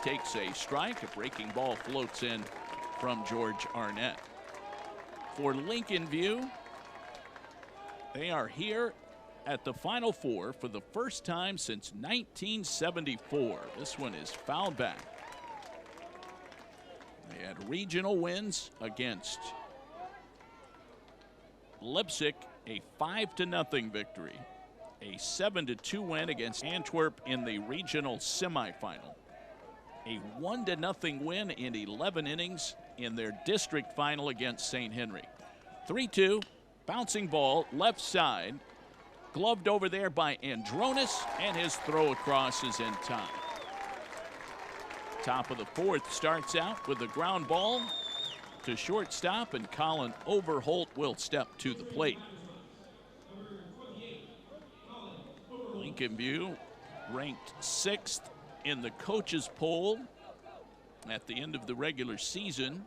takes a strike. A breaking ball floats in from George Arnett. For Lincoln View, they are here at the Final Four for the first time since 1974. This one is fouled back. They had regional wins against Leipzig, a 5-0 victory, a 7-2 win against Antwerp in the regional semifinal, a 1-0 win in 11 innings in their district final against St. Henry. 3-2, bouncing ball, left side, gloved over there by Andronis, and his throw across is in time. Top of the fourth starts out with a ground ball to shortstop, and Colin Overholt will step to the plate. Lincoln View ranked 6th in the coaches poll at the end of the regular season.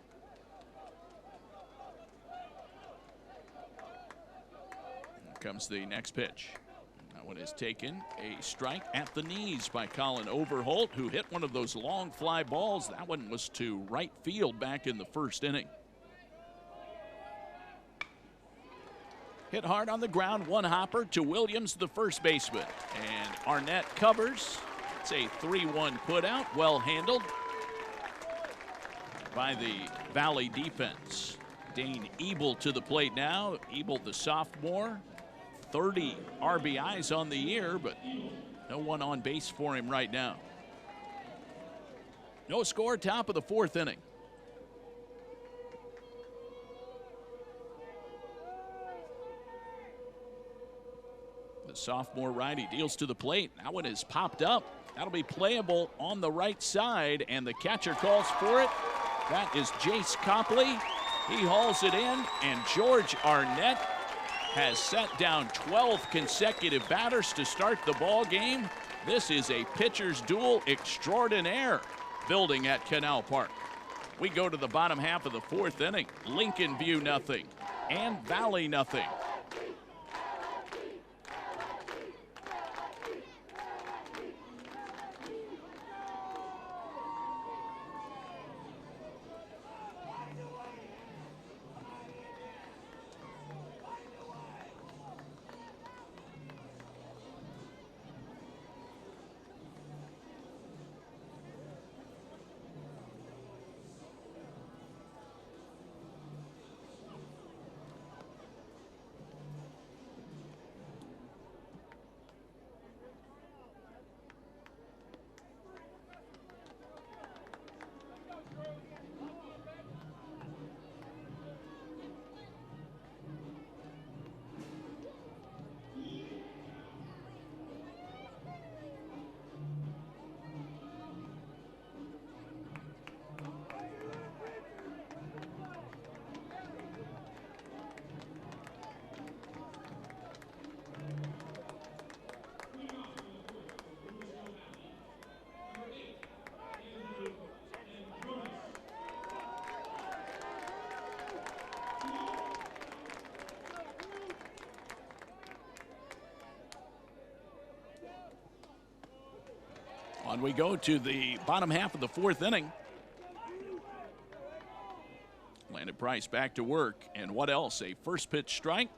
Here comes the next pitch. That one is taken. A strike at the knees by Colin Overholt, who hit one of those long fly balls. That one was to right field back in the first inning. Hit hard on the ground, one hopper to Williams, the first baseman. And Arnett covers. It's a 3-1 putout, well handled by the Valley defense. Dane Ebel to the plate now. Ebel, the sophomore, 30 RBIs on the year, but no one on base for him right now. No score, top of the fourth inning. The sophomore righty deals to the plate. That one is popped up. That'll be playable on the right side, and the catcher calls for it. That is Jace Copley. He hauls it in, and George Arnett has set down 12 consecutive batters to start the ball game. This is a pitcher's duel extraordinaire building at Canal Park. We go to the bottom half of the fourth inning. Lincoln View nothing and Valley nothing. On we go to the bottom half of the fourth inning. Landon Price back to work, and what else? A first pitch strike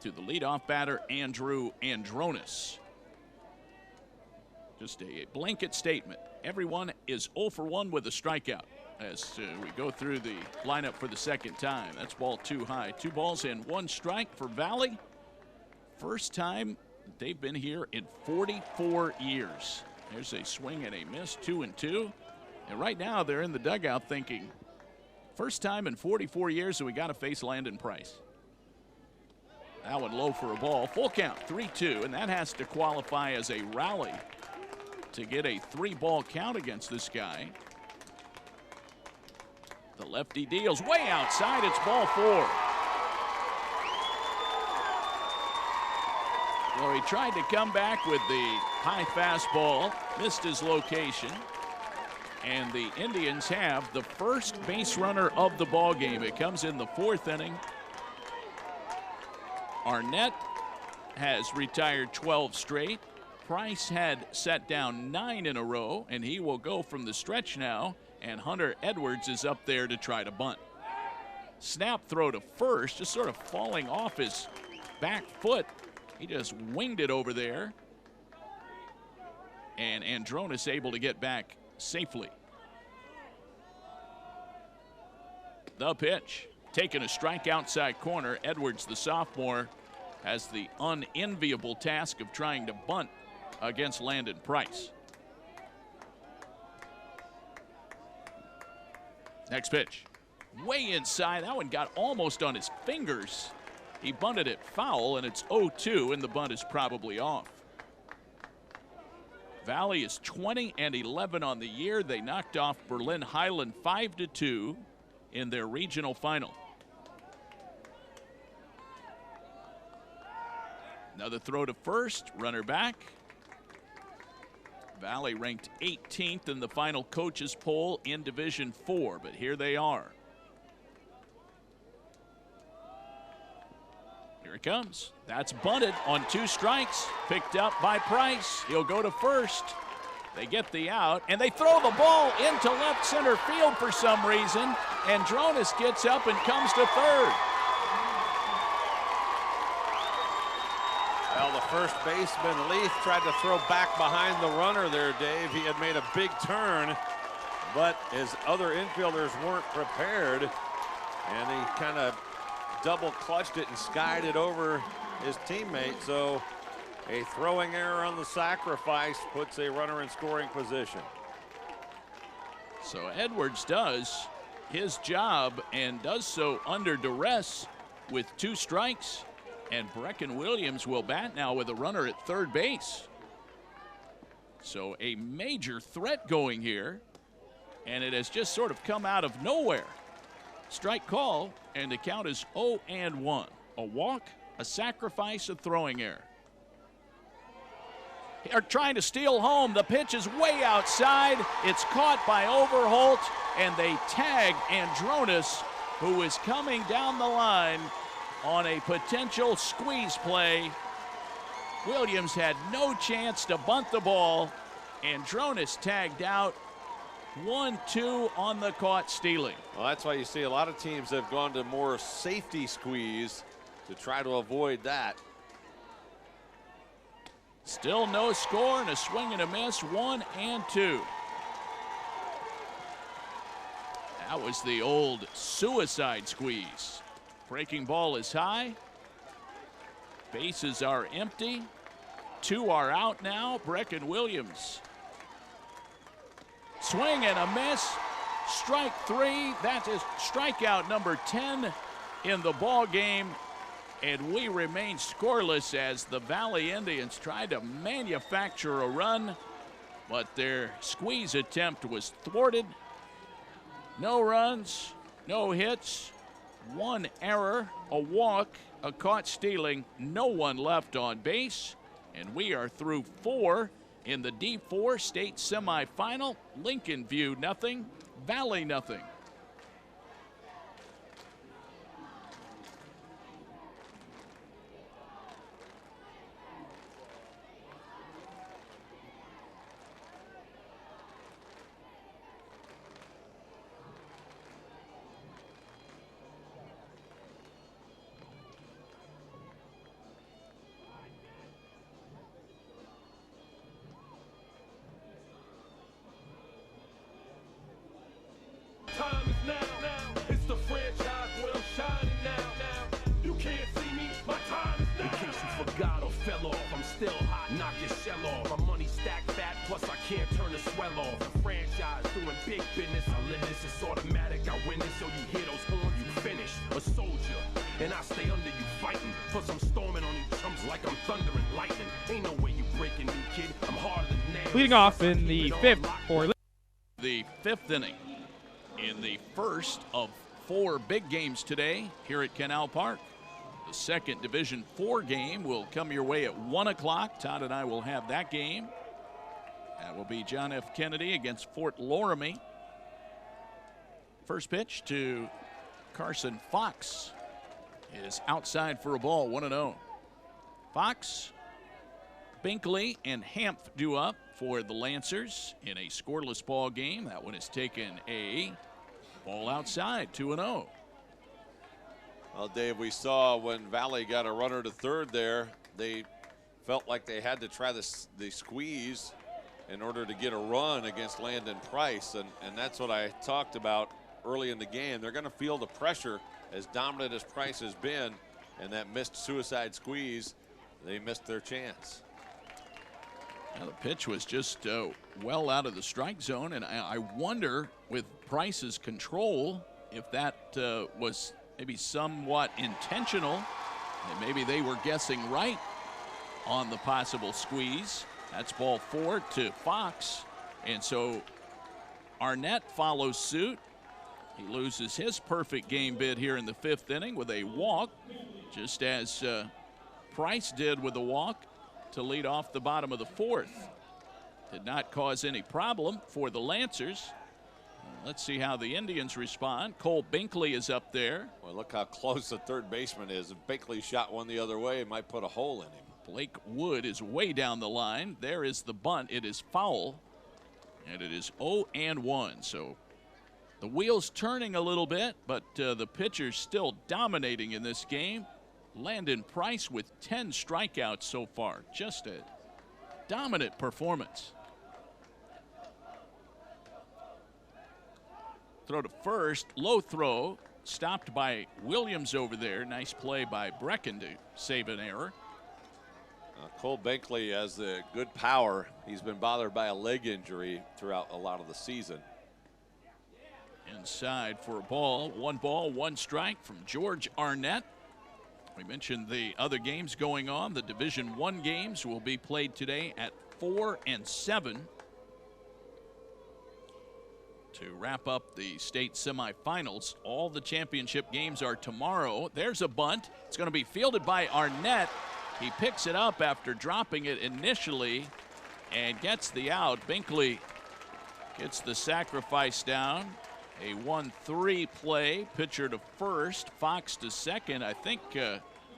to the leadoff batter, Andrew Andronis. Just a blanket statement. Everyone is 0 for 1 with a strikeout as we go through the lineup for the second time. That's ball 2 high. 2 balls and 1 strike for Valley. First time they've been here in 44 years. There's a swing and a miss, 2-2. And right now they're in the dugout thinking, first time in 44 years that we got to face Landon Price. That one low for a ball. Full count, 3-2, and that has to qualify as a rally to get a 3-ball count against this guy. The lefty deals way outside. It's ball 4. Well, he tried to come back with the high fastball, missed his location, and the Indians have the first base runner of the ball game. It comes in the 4th inning. Arnett has retired 12 straight. Price had set down 9 in a row, and he will go from the stretch now, and Hunter Edwards is up there to try to bunt. Snap throw to first, just sort of falling off his back foot. He just winged it over there. And Andronis able to get back safely. The pitch, taking a strike outside corner. Edwards, the sophomore, has the unenviable task of trying to bunt against Landon Price. Next pitch, way inside. That one got almost on his fingers. He bunted it foul, and it's 0-2, and the bunt is probably off. Valley is 20-11 on the year. They knocked off Berlin Highland 5-2 in their regional final. Another throw to first, runner back. Valley ranked 18th in the final coaches poll in Division 4, but here they are. Here it comes. That's bunted on 2 strikes. Picked up by Price. He'll go to first. They get the out, and they throw the ball into left center field for some reason. Andronis gets up and comes to third. Well, the first baseman, Leith, tried to throw back behind the runner there, Dave. He had made a big turn, but his other infielders weren't prepared, and he kind of double clutched it and skied it over his teammate. So a throwing error on the sacrifice puts a runner in scoring position. So Edwards does his job and does so under duress with 2 strikes. And Brecken Williams will bat now with a runner at third base. So a major threat going here, and it has just sort of come out of nowhere. Strike call, and the count is 0-1. A walk, a sacrifice, a throwing error. They're trying to steal home. The pitch is way outside. It's caught by Overholt, and they tag Andronis, who is coming down the line on a potential squeeze play. Williams had no chance to bunt the ball. Andronis tagged out. 1-2 on the caught stealing. Well, that's why you see a lot of teams have gone to more safety squeeze to try to avoid that. Still no score, and a swing and a miss, 1-2. That was the old suicide squeeze. Breaking ball is high. Bases are empty. 2 are out now. Brecken Williams. Swing and a miss. Strike 3. That is strikeout number 10 in the ball game. And we remain scoreless as the Valley Indians tried to manufacture a run, but their squeeze attempt was thwarted. No runs, no hits. 1 error, a walk, a caught stealing, no one left on base, and we are through 4 in the D4 state semifinal. Lincoln View nothing, Valley nothing. Time is now. It's the franchise where I'm shining now. You can't see me, my time is now. In case you forgot or fell off, I'm still hot, knock your shell off. My money stacked fat, plus I can't turn the swell off. The franchise doing big business, I live this, it's automatic. I win this, so you hear those horns, you finish. A soldier, and I stay under you fighting. Plus I'm storming on you chumps like I'm thunder and lightning. Ain't no way you breaking me, kid. I'm harder than nails. Leading off in the 5th for the 5th inning. In the first of 4 big games today here at Canal Park. The second Division 4 game will come your way at 1 o'clock. Todd and I will have that game. That will be John F. Kennedy against Fort Loramie. First pitch to Carson Fox is outside for a ball, 1-0. Fox Binkley and Hampf due up for the Lancers in a scoreless ball game. That one has taken a ball outside, 2-0. Well, Dave, we saw when Valley got a runner to third there, they felt like they had to try the squeeze in order to get a run against Landon Price, and that's what I talked about early in the game. They're going to feel the pressure as dominant as Price has been, and that missed suicide squeeze, they missed their chance. Now the pitch was just well out of the strike zone, and I wonder with Price's control if that was maybe somewhat intentional, and maybe they were guessing right on the possible squeeze. That's ball 4 to Fox, and so Arnett follows suit. He loses his perfect game bid here in the 5th inning with a walk, just as Price did with a walk to lead off the bottom of the 4th. Did not cause any problem for the Lancers. Let's see how the Indians respond. Cole Binkley is up there. Well, look how close the third baseman is. If Binkley shot one the other way, it might put a hole in him. Blake Wood is way down the line. There is the bunt. It is foul, and it is 0-1. So the wheels turning a little bit, but the pitcher's still dominating in this game. Landon Price with 10 strikeouts so far. Just a dominant performance. Throw to first, low throw, stopped by Williams over there. Nice play by Brecken to save an error. Cole Binkley has the good power. He's been bothered by a leg injury throughout a lot of the season. Inside for a ball, 1 strike from George Arnett. We mentioned the other games going on. The Division I games will be played today at 4 and 7 to wrap up the state semifinals. All the championship games are tomorrow. There's a bunt. It's going to be fielded by Arnett. He picks it up after dropping it initially and gets the out. Binkley gets the sacrifice down. A 1-3 play, pitcher to first, Fox to second. I think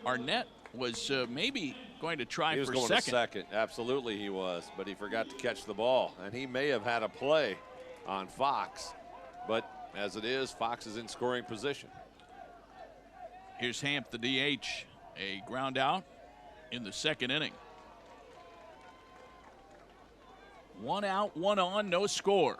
Arnett was maybe going to try for second. He was going to second, absolutely he was, but he forgot to catch the ball. And he may have had a play on Fox, but as it is, Fox is in scoring position. Here's Hampf, the DH, a ground out in the 2nd inning. 1 out, 1 on, no score.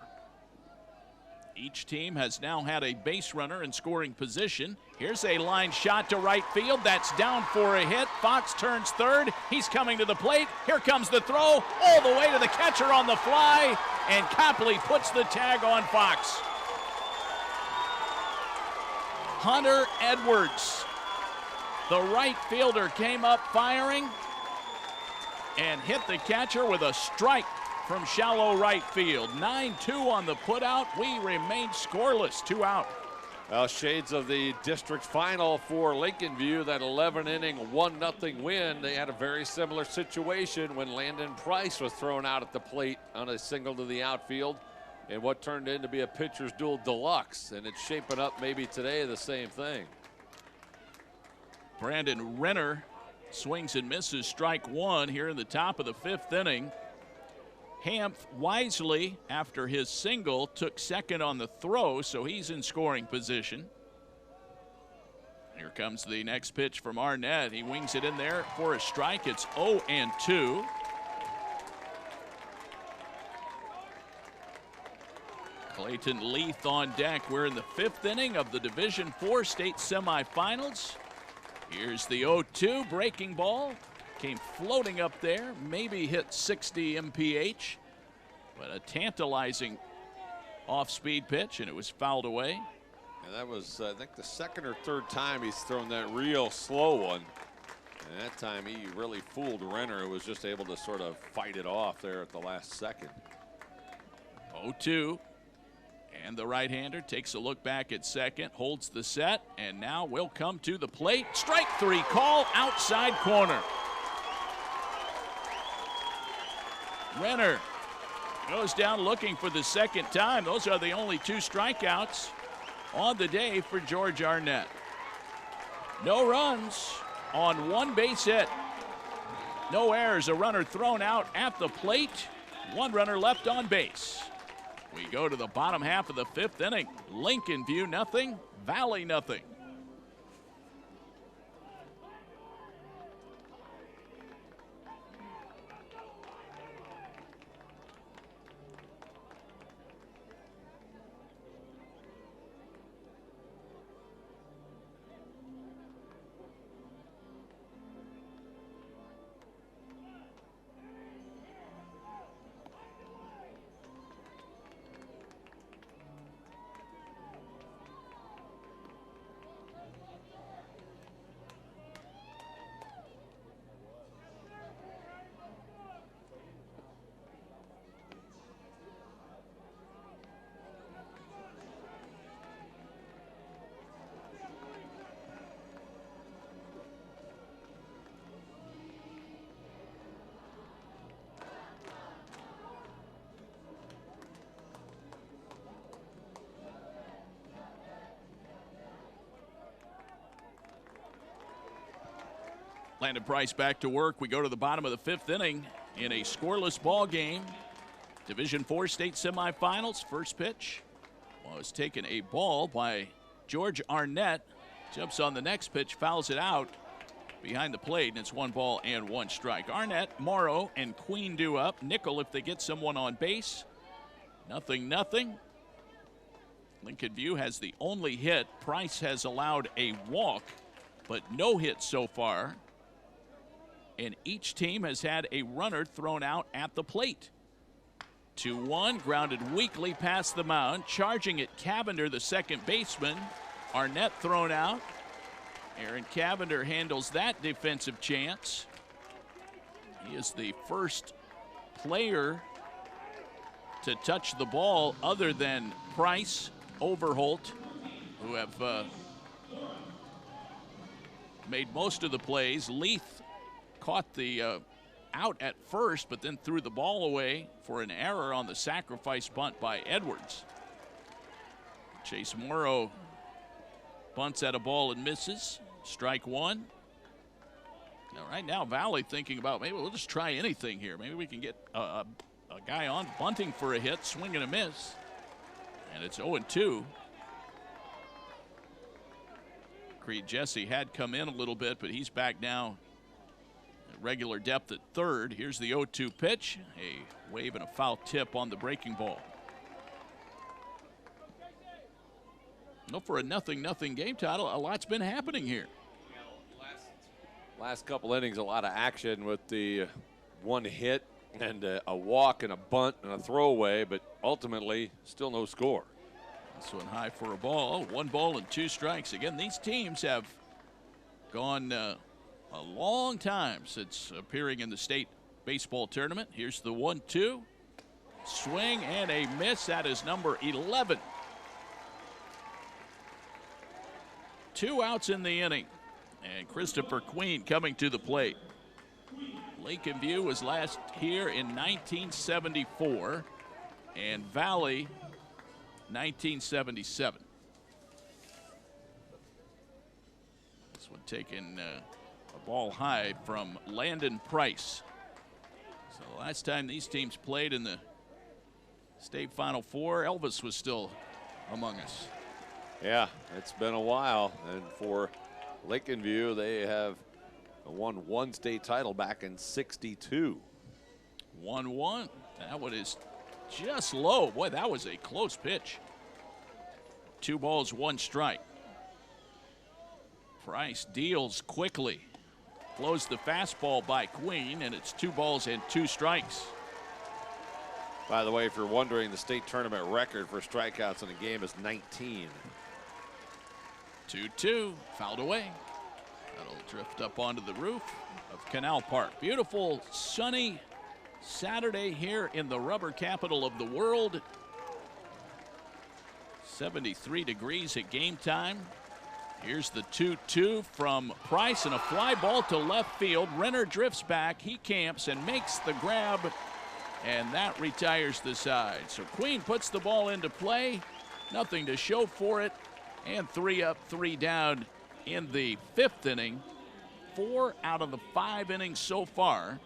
Each team has now had a base runner in scoring position. Here's a line shot to right field. That's down for a hit. Fox turns third. He's coming to the plate. Here comes the throw all the way to the catcher on the fly, and Copley puts the tag on Fox. Hunter Edwards, the right fielder, came up firing and hit the catcher with a strike from shallow right field. 9-2 on the putout. We remain scoreless, 2 out. Well, shades of the district final for Lincoln View, that 11-inning 1-0 win. They had a very similar situation when Landon Price was thrown out at the plate on a single to the outfield in what turned into be a pitcher's duel deluxe, and it's shaping up maybe today the same thing. Brandon Renner swings and misses, strike 1 here in the top of the 5th inning. Hampf wisely, after his single, took second on the throw, so he's in scoring position. Here comes the next pitch from Arnett. He wings it in there for a strike. It's 0-2. Clayton Leith on deck. We're in the 5th inning of the Division IV state semifinals. Here's the 0-2 breaking ball. Came floating up there, maybe hit 60 mph, but a tantalizing off-speed pitch, and it was fouled away. And that was, I think, the 2nd or 3rd time he's thrown that real slow one. And that time he really fooled Renner, who was just able to sort of fight it off there at the last second. 0-2, and the right-hander takes a look back at second, holds the set, and now will come to the plate. Strike 3 call, outside corner. Renner goes down looking for the 2nd time. Those are the only 2 strikeouts on the day for George Arnett. No runs on 1 base hit. No errors, a runner thrown out at the plate. One runner left on base. We go to the bottom half of the 5th inning. Lincoln View nothing, Valley nothing. Landon Price back to work. We go to the bottom of the 5th inning in a scoreless ball game. Division IV state semifinals. First pitch was taken a ball by George Arnett. Jumps on the next pitch, fouls it out behind the plate, and it's 1 ball and 1 strike. Arnett, Morrow, and Queen due up. Nickel if they get someone on base. Nothing. Lincoln View has the only hit. Price has allowed a walk, but no hits so far. And each team has had a runner thrown out at the plate. 2-1, grounded weakly past the mound. Charging at Cavender, the second baseman. Arnett thrown out. Aaron Cavender handles that defensive chance. He is the first player to touch the ball other than Price, Overholt, who have made most of the plays. Leith caught the out at first, but then threw the ball away for an error on the sacrifice bunt by Edwards. Chase Morrow bunts at a ball and misses. Strike 1. Now, right now, Valley thinking about maybe we'll just try anything here. Maybe we can get a guy on bunting for a hit, swing and a miss. And it's 0-2. Creed Jesse had come in a little bit, but he's back now. Regular depth at third. Here's the 0-2 pitch. A wave and a foul tip on the breaking ball. No, for a 0-0 game title, a lot's been happening here. Last couple innings, a lot of action with the 1 hit and a walk and a bunt and a throwaway, but ultimately still no score. This one high for a ball. 1 ball and 2 strikes. Again, these teams have gone a long time since appearing in the state baseball tournament. Here's the 1-2. Swing and a miss. That is number 11. 2 outs in the inning. And Christopher Queen coming to the plate. Lincoln View was last here in 1974. And Valley, 1977. This one taken a ball high from Landon Price. So the last time these teams played in the state Final Four, Elvis was still among us. Yeah, it's been a while. And for Lincoln View, they have won 1 state title back in '62. 1-1. That one is just low. Boy, that was a close pitch. 2 balls, 1 strike. Price deals quickly. Blows the fastball by Queen, and it's 2 balls and 2 strikes. By the way, if you're wondering, the state tournament record for strikeouts in a game is 19. 2-2, fouled away. That'll drift up onto the roof of Canal Park. Beautiful, sunny Saturday here in the rubber capital of the world. 73 degrees at game time. Here's the 2-2 from Price, and a fly ball to left field. Renner drifts back, he camps and makes the grab, and that retires the side. So Queen puts the ball into play, nothing to show for it, and 3 up, 3 down in the 5th inning 4 out of the 5 innings so far.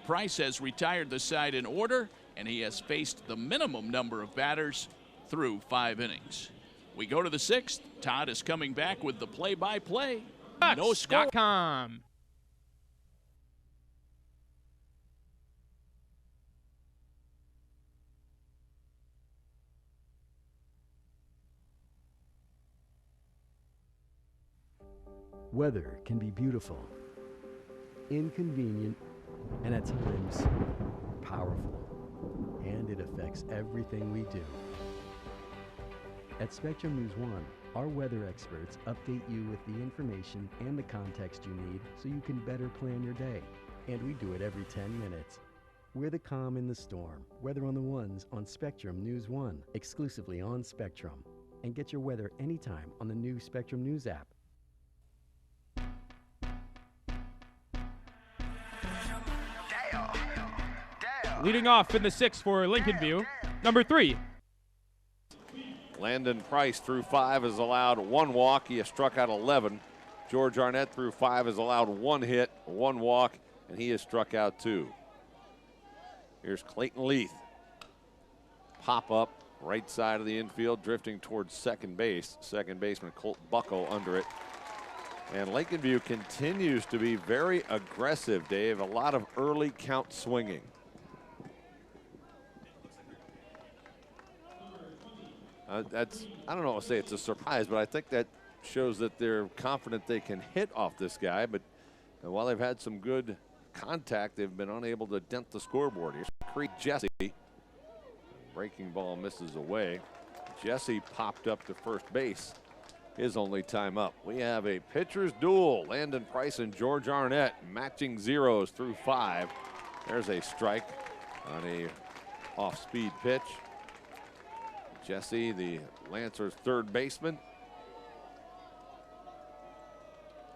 Price has retired the side in order, and he has faced the minimum number of batters through 5 innings. We go to the 6th. Todd is coming back with the play-by-play. No score. .com. Weather can be beautiful, inconvenient, and at times powerful, and it affects everything we do. At Spectrum News 1, our weather experts update you with the information and the context you need so you can better plan your day. And we do it every 10 minutes. We're the calm in the storm. Weather on the Ones on Spectrum News 1, exclusively on Spectrum. And get your weather anytime on the new Spectrum News app. Leading off in the 6th for Lincoln View, number 3. Landon Price through 5 has allowed 1 walk. He has struck out 11. George Arnett through 5 has allowed 1 hit, 1 walk, and he has struck out 2. Here's Clayton Leith. Pop up right side of the infield, drifting towards second base. Second baseman Colt Bucko under it. And Lincoln View continues to be very aggressive, Dave. A lot of early count swinging. I don't know if I'll say it's a surprise, but I think that shows that they're confident they can hit off this guy. But while they've had some good contact, they've been unable to dent the scoreboard. Here's Creed Jesse. Breaking ball misses away. Jesse popped up to first base. His only time up. We have a pitcher's duel. Landon Price and George Arnett matching zeros through 5. There's a strike on a off-speed pitch. Jesse, the Lancers' third baseman,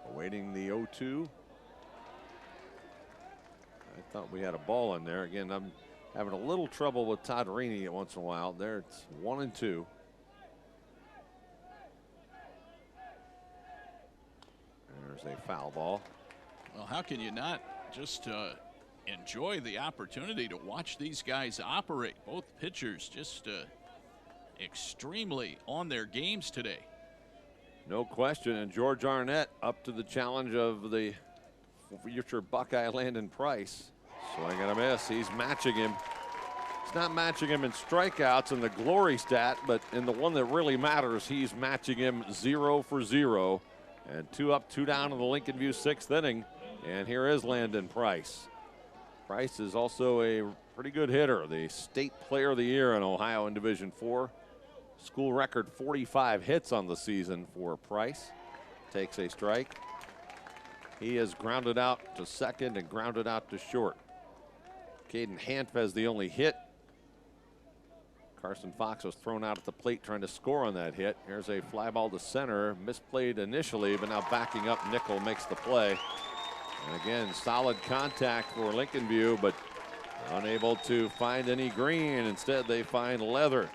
awaiting the 0-2. I thought we had a ball in there. Again, I'm having a little trouble with Todd Rainey once in a while. There it's 1-2. There's a foul ball. Well, how can you not just enjoy the opportunity to watch these guys operate? Both pitchers just extremely on their games today. No question, and George Arnett up to the challenge of the future Buckeye Landon Price. Swing and a miss. He's matching him. He's not matching him in strikeouts in the glory stat, but in the one that really matters, he's matching him 0 for 0. And 2 up, 2 down in the Lincoln View 6th inning. And here is Landon Price. Price is also a pretty good hitter, the state player of the year in Ohio in Division IV. School record 45 hits on the season for Price. Takes a strike. He is grounded out to second and grounded out to short. Caden Hanf has the only hit. Carson Fox was thrown out at the plate trying to score on that hit. Here's a fly ball to center. Misplayed initially, but now backing up. Nickel makes the play. And again, solid contact for Lincoln View, but unable to find any green. Instead, they find leather.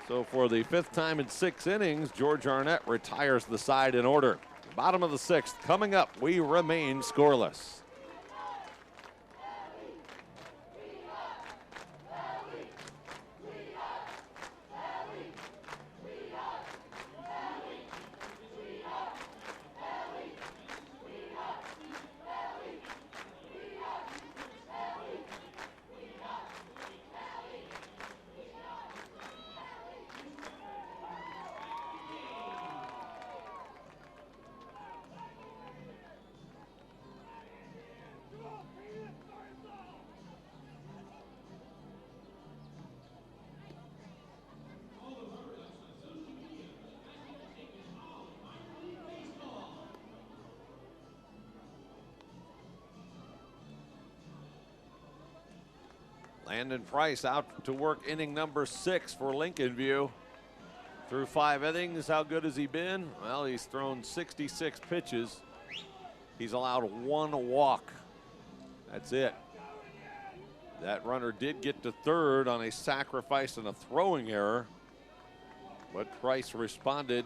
So for the 5th time in 6 innings, George Arnett retires the side in order. Bottom of the 6th coming up. We remain scoreless. Landon Price out to work inning number 6 for Lincoln View. Through 5 innings, how good has he been? Well, he's thrown 66 pitches. He's allowed 1 walk. That's it. That runner did get to third on a sacrifice and a throwing error, but Price responded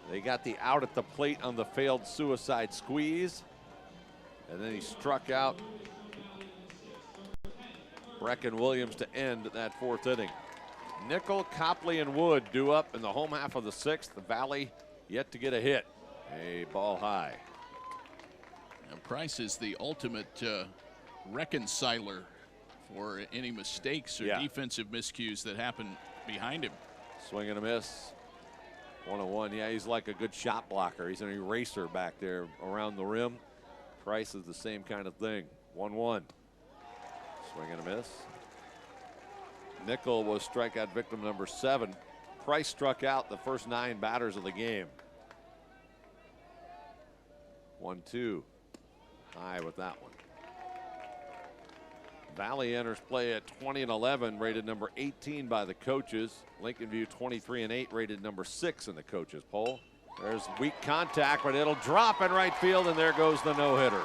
They got the out at the plate on the failed suicide squeeze. And then he struck out Brecken Williams to end that 4th inning. Nickel, Copley, and Wood due up in the home half of the 6th. The Valley yet to get a hit. A ball high. And Price is the ultimate reconciler for any mistakes or defensive miscues that happen behind him. Swing and a miss. 1-1. Yeah, he's like a good shot blocker. He's an eraser back there around the rim. Price is the same kind of thing. 1-1. Swing and a miss. Nickel was strikeout victim number 7. Price struck out the first 9 batters of the game. 1-2. High with that one. Valley enters play at 20-11, rated number 18 by the coaches. Lincoln View 23-8, rated number 6 in the coaches poll. There's weak contact, but it'll drop in right field, and there goes the no-hitter.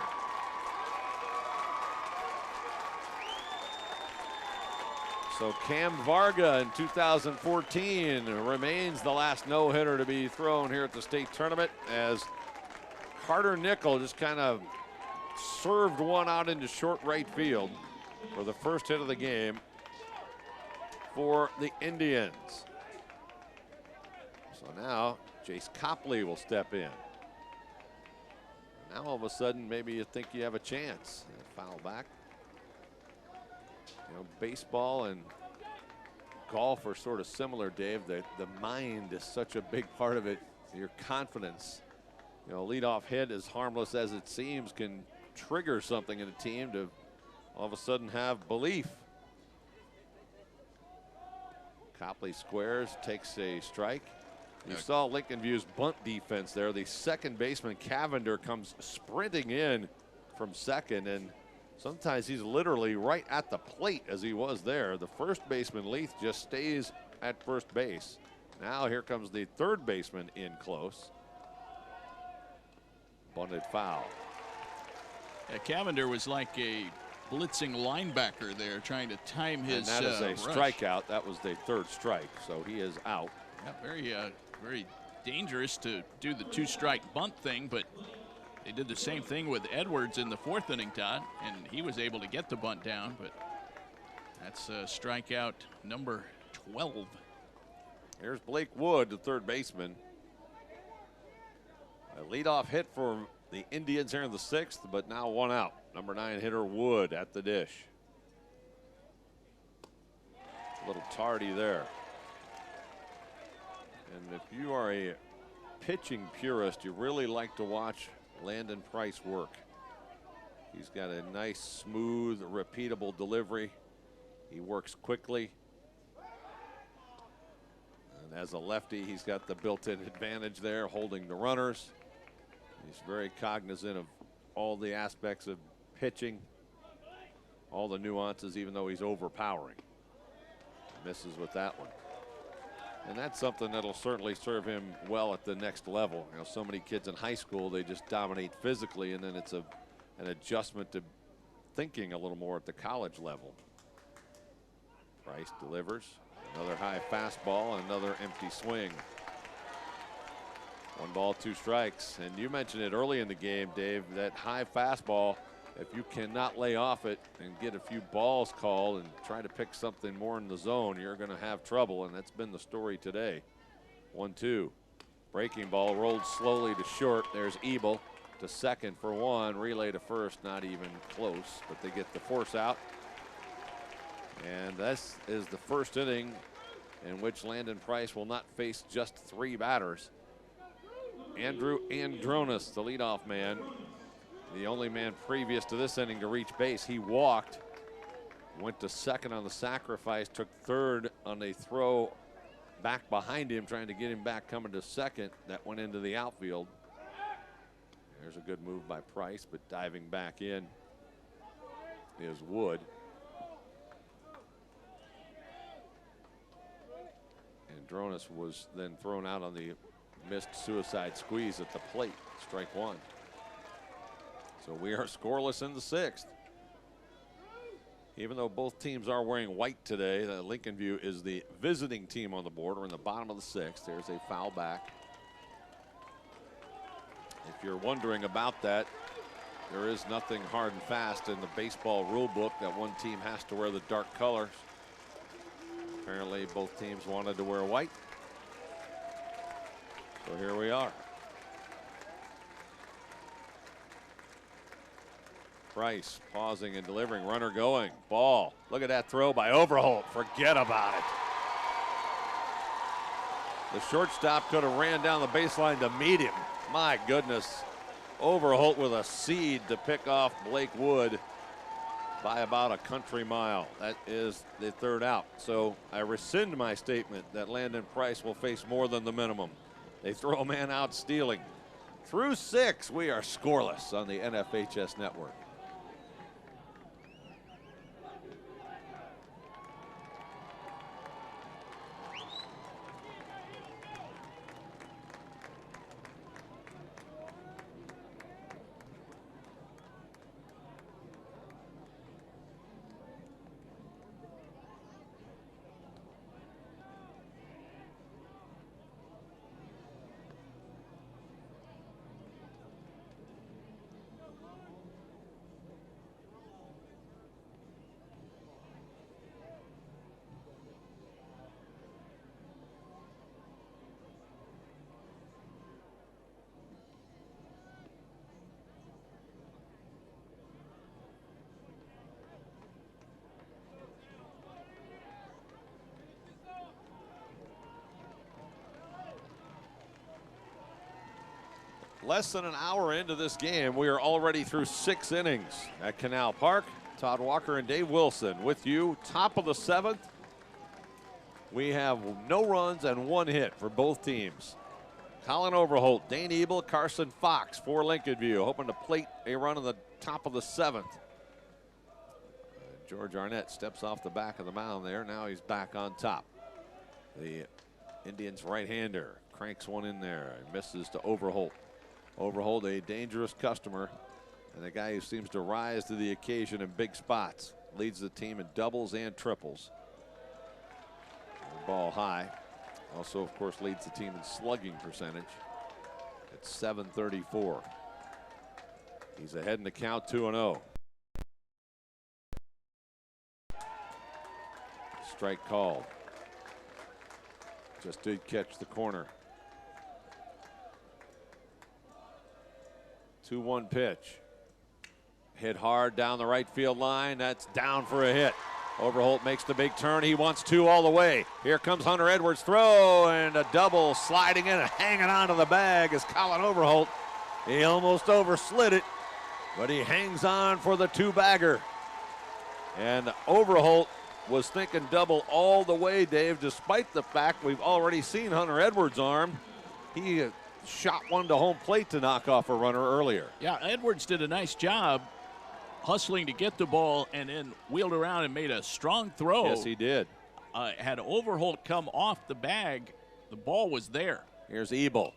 So Cam Varga in 2014 remains the last no-hitter to be thrown here at the state tournament, as Carter Nickel just kind of served one out into short right field for the first hit of the game for the Indians. So now Jace Copley will step in. Now all of a sudden maybe you think you have a chance. Foul back. You know, baseball and golf are sort of similar, Dave. The mind is such a big part of it. Your confidence. You know, a leadoff hit, as harmless as it seems, can trigger something in a team to all of a sudden have belief. Copley squares, takes a strike. You saw Lincoln View's bunt defense there. The second baseman, Cavender, comes sprinting in from second, and sometimes he's literally right at the plate as he was there. The first baseman, Leith, just stays at first base. Now here comes the third baseman in close. Bunted foul. Yeah, Cavender was like a blitzing linebacker there, trying to time his and that is a rush. strikeout. That was the third strike, so he is out. Yeah, very dangerous to do the 2-strike bunt thing, but they did the same thing with Edwards in the 4th inning, Todd, and he was able to get the bunt down, but that's strikeout number 12. Here's Blake Wood, the third baseman. A leadoff hit for the Indians here in the 6th, but now one out. Number 9 hitter Wood at the dish. A little tardy there. And if you are a pitching purist, you really like to watch Landon Price work. He's got a nice, smooth, repeatable delivery. He works quickly. And as a lefty, he's got the built-in advantage there, holding the runners. He's very cognizant of all the aspects of pitching, all the nuances, even though he's overpowering. Misses with that one. And that's something that'll certainly serve him well at the next level. You know, so many kids in high school, they just dominate physically, and then it's an adjustment to thinking a little more at the college level. Price delivers. Another high fastball, another empty swing. 1 ball, 2 strikes. And you mentioned it early in the game, Dave, that high fastball, if you cannot lay off it and get a few balls called and try to pick something more in the zone, you're going to have trouble, and that's been the story today. 1-2. Breaking ball rolled slowly to short. There's Ebel to second for 1. Relay to first, not even close, but they get the force out. And this is the first inning in which Landon Price will not face just 3 batters. Andrew Andronis, the leadoff man, the only man previous to this inning to reach base. He walked, went to second on the sacrifice, took third on a throw back behind him, trying to get him back coming to second. That went into the outfield. There's a good move by Price, but diving back in is Wood. Andronis was then thrown out on the missed suicide squeeze at the plate. Strike 1. So we are scoreless in the 6th. Even though both teams are wearing white today, the Lincoln View is the visiting team on the board. We're in the bottom of the 6th. There's a foul back. If you're wondering about that, there is nothing hard and fast in the baseball rule book that one team has to wear the dark colors. Apparently both teams wanted to wear white. So here we are. Price pausing and delivering, runner going, ball. Look at that throw by Overholt. Forget about it. The shortstop could have ran down the baseline to meet him. My goodness. Overholt with a seed to pick off Blake Wood by about a country mile. That is the third out. So I rescind my statement that Landon Price will face more than the minimum. They throw a man out stealing. Through 6, we are scoreless on the NFHS network. Less than an hour into this game, we are already through 6 innings at Canal Park. Todd Walker and Dave Wilson with you. Top of the 7th. We have no runs and 1 hit for both teams. Colin Overholt, Dane Ebel, Carson Fox for Lincoln View, hoping to plate a run in the top of the 7th. George Arnett steps off the back of the mound there. Now he's back on top. The Indians right-hander cranks one in there and misses to Overholt. Overholt, a dangerous customer, and a guy who seems to rise to the occasion in big spots. Leads the team in doubles and triples. The ball high. Also, of course, leads the team in slugging percentage at .734. He's ahead in the count, 2-0. Strike called. Just did catch the corner. 2-1 pitch. Hit hard down the right field line. That's down for a hit. Overholt makes the big turn. He wants 2 all the way. Here comes Hunter Edwards' throw, and a double sliding in and hanging onto the bag is Colin Overholt. He almost overslid it, but he hangs on for the 2-bagger. And Overholt was thinking double all the way, Dave, despite the fact we've already seen Hunter Edwards' arm. He shot one to home plate to knock off a runner earlier. Yeah, Edwards did a nice job hustling to get the ball and then wheeled around and made a strong throw. Yes, he did. Had Overholt come off the bag, the ball was there. Here's Ebel.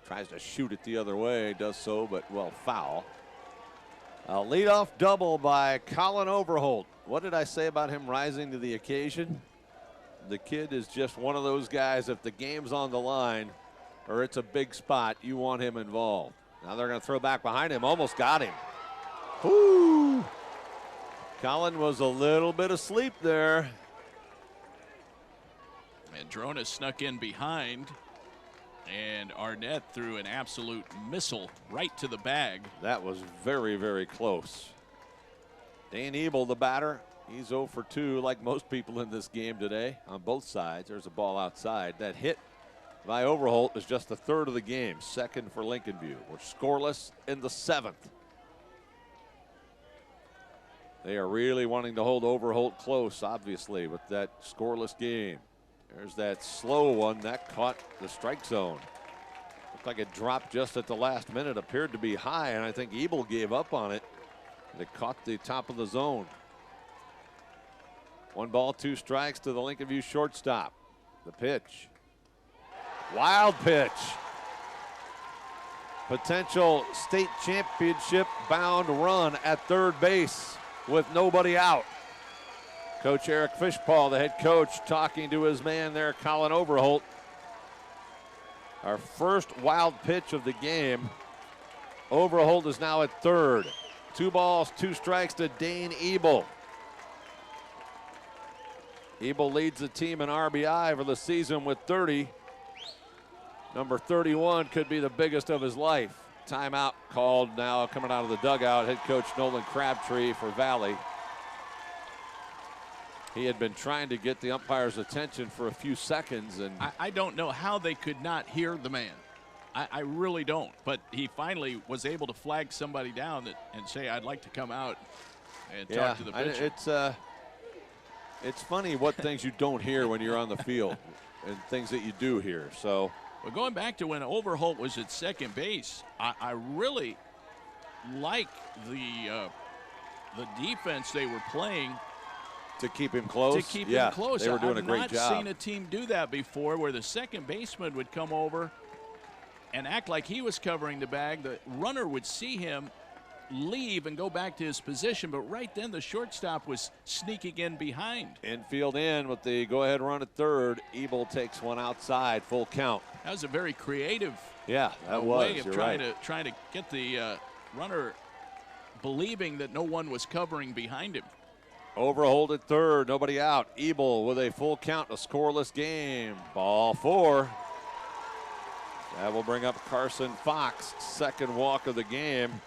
Tries to shoot it the other way, does so, but well, foul. A leadoff double by Colin Overholt. What did I say about him rising to the occasion? The kid is just one of those guys, if the game's on the line or it's a big spot, you want him involved. Now they're going to throw back behind him. Almost got him. Whoo! Colin was a little bit asleep there. And Drona snuck in behind, and Arnett threw an absolute missile right to the bag. That was very, very close. Dane Ebel, the batter, he's 0 for 2 like most people in this game today on both sides. There's a ball outside. That hit by Overholt is just the 3rd of the game, 2nd for Lincoln View. We're scoreless in the 7th. They are really wanting to hold Overholt close, obviously, with that scoreless game. There's that slow one that caught the strike zone. Looked like it dropped just at the last minute, appeared to be high, and I think Ebel gave up on it. It caught the top of the zone. 1 ball, 2 strikes to the Lincoln View shortstop. The pitch. Wild pitch. Potential state championship bound run at third base with nobody out. Coach Eric Fishpaul, the head coach, talking to his man there, Colin Overholt. Our first wild pitch of the game. Overholt is now at third. 2 balls, 2 strikes to Dane Ebel. Ebel leads the team in RBI for the season with 30. Number 31 could be the biggest of his life. Timeout called now coming out of the dugout. Head coach Nolan Crabtree for Valley. He had been trying to get the umpire's attention for a few seconds. And I don't know how they could not hear the man. I really don't. But he finally was able to flag somebody down and say, I'd like to come out and talk to the pitcher. It's funny what things you don't hear when you're on the field and things that you do hear. So, well, going back to when Overholt was at second base, I really like the defense they were playing to keep him close. To keep him close. They were doing a great job. job. I've not seen a team do that before, where the second baseman would come over and act like he was covering the bag. The runner would see him leave and go back to his position, but right then the shortstop was sneaking in behind. Infield in with the go-ahead run at third. Ebel takes one outside, full count. That was a very creative way of trying to get the runner believing that no one was covering behind him. Overholt at third, nobody out. Ebel with a full count, a scoreless game. Ball 4. That will bring up Carson Fox, second walk of the game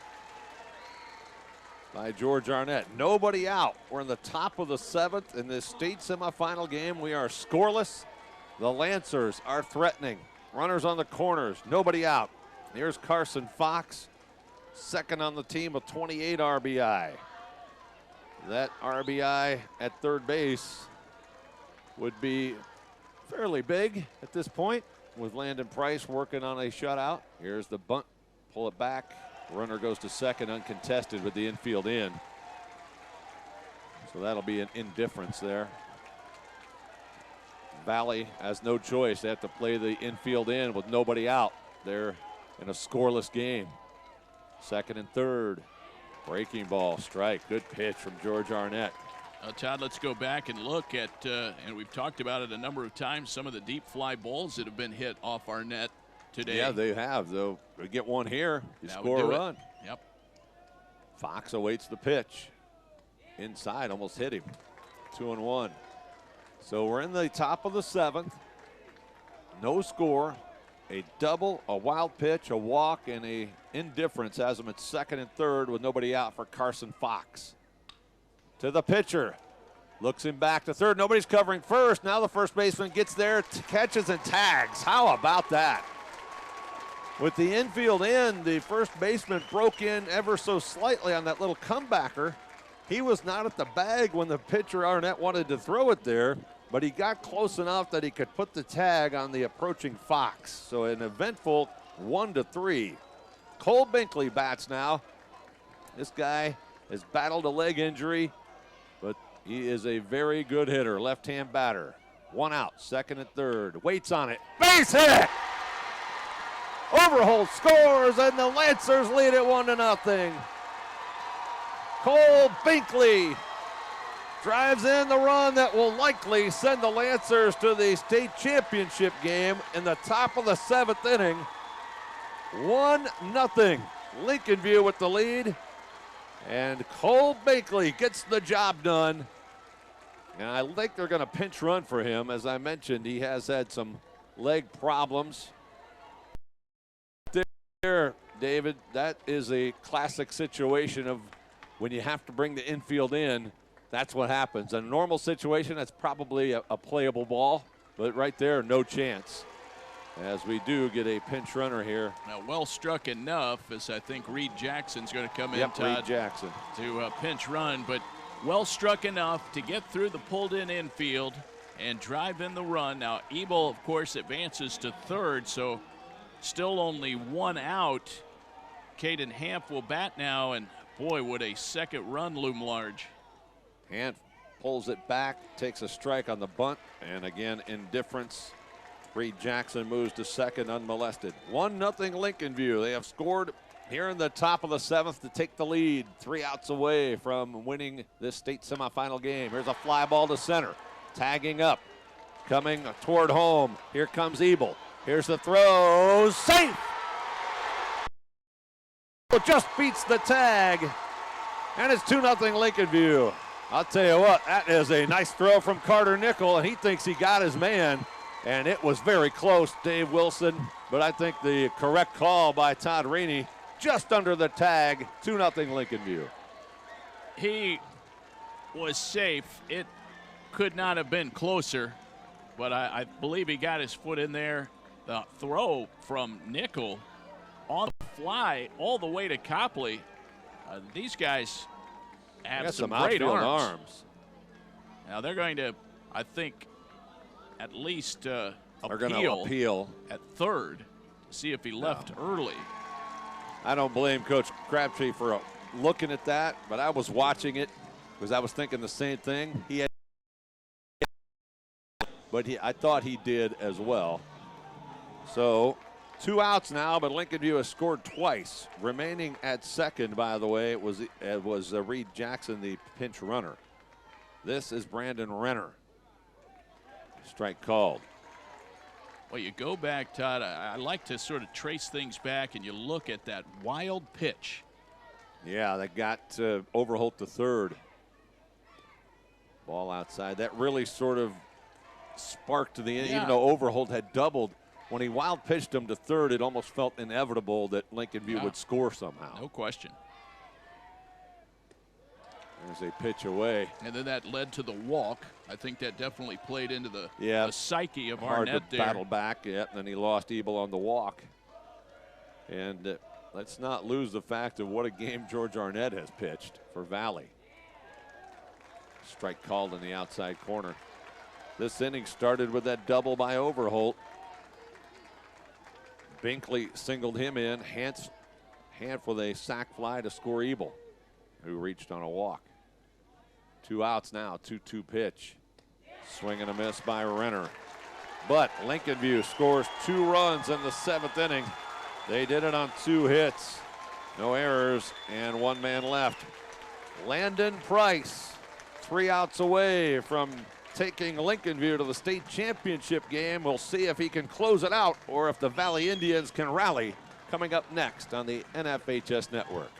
by George Arnett. Nobody out. We're in the top of the 7th in this state semifinal game. We are scoreless. The Lancers are threatening. Runners on the corners, nobody out. Here's Carson Fox, second on the team with 28 RBI. That RBI at third base would be fairly big at this point, with Landon Price working on a shutout. Here's the bunt, pull it back. Runner goes to second uncontested with the infield in. So that'll be an indifference there. Valley has no choice. They have to play the infield in with nobody out. They're in a scoreless game. Second and third. Breaking ball, strike. Good pitch from George Arnett. Todd, let's go back and look at, and we've talked about it a number of times, some of the deep fly balls that have been hit off our net today. Yeah, they have, though. We get one here, you score a run. Yep. Fox awaits the pitch. Inside, almost hit him. 2-1. So we're in the top of the 7th. No score. A double, a wild pitch, a walk, and a indifference has him at second and third with nobody out for Carson Fox. To the pitcher. Looks him back to third. Nobody's covering first. Now the first baseman gets there, catches and tags. How about that? With the infield in, the first baseman broke in ever so slightly on that little comebacker. He was not at the bag when the pitcher Arnett wanted to throw it there, but he got close enough that he could put the tag on the approaching Fox. So an eventful 1-3. Cole Binkley bats now. This guy has battled a leg injury, but he is a very good hitter, left-hand batter. One out, second and third. Waits on it. Base hit! Overholt scores, and the Lancers lead it 1-0. Cole Binkley drives in the run that will likely send the Lancers to the state championship game in the top of the 7th inning. 1-0. Lincoln View with the lead. And Cole Binkley gets the job done. And I think they're going to pinch run for him. As I mentioned, he has had some leg problems. There, David, that is a classic situation of when you have to bring the infield in, that's what happens. In a normal situation, that's probably a playable ball, but right there, no chance. As we do get a pinch runner here. Now, well struck enough, as I think Reed Jackson's going to come in, Todd, Reed Jackson, to pinch run, but well struck enough to get through the pulled-in infield and drive in the run. Now, Ebel, of course, advances to third, so still only one out. Caden Hamp will bat now, and boy, would a second run loom large. Hamp pulls it back, takes a strike on the bunt, and again, indifference. Reed Jackson moves to second unmolested. 1-0 Lincoln View. They have scored here in the top of the 7th to take the lead. 3 outs away from winning this state semifinal game. Here's a fly ball to center. Tagging up. Coming toward home. Here comes Ebel. Here's the throw. Safe! just beats the tag, and it's 2-0 Lincoln View. I'll tell you what, that is a nice throw from Carter Nickel, and he thinks he got his man, and it was very close, Dave Wilson, but I think the correct call by Todd Rainey, just under the tag, 2-0 Lincoln View. He was safe. It could not have been closer, but I believe he got his foot in there. The throw from Nickel on the fly all the way to Copley. These guys have some great arms. Now they're going to, I think, at least appeal at third to see if he left early. I don't blame Coach Crabtree for looking at that, but I was watching it because I was thinking the same thing. He had, but I thought he did as well. So 2 outs now, but Lincoln View has scored twice. Remaining at second, by the way, it was Reed Jackson, the pinch runner. This is Brandon Renner. Strike called. Well, you go back, Todd. I like to sort of trace things back, and you look at that wild pitch. Yeah, that got Overholt to third. Ball outside. That really sort of sparked the end, even though Overholt had doubled. When he wild pitched him to third, it almost felt inevitable that Lincoln View would score somehow. No question. There's a pitch away. And then that led to the walk. I think that definitely played into the psyche of Arnett there. Hard to battle back, and then he lost Ebel on the walk. And let's not lose the fact of what a game George Arnett has pitched for Valley. Strike called in the outside corner. This inning started with that double by Overholt. Binkley singled him in. Hanf with a sac fly to score Ebel, who reached on a walk. 2 outs now, 2-2 pitch. Swing and a miss by Renner. But Lincoln View scores 2 runs in the 7th inning. They did it on 2 hits. No errors and 1 man left. Landon Price, 3 outs away from taking Lincoln View to the state championship game. We'll see if he can close it out or if the Valley Indians can rally. Coming up next on the NFHS Network.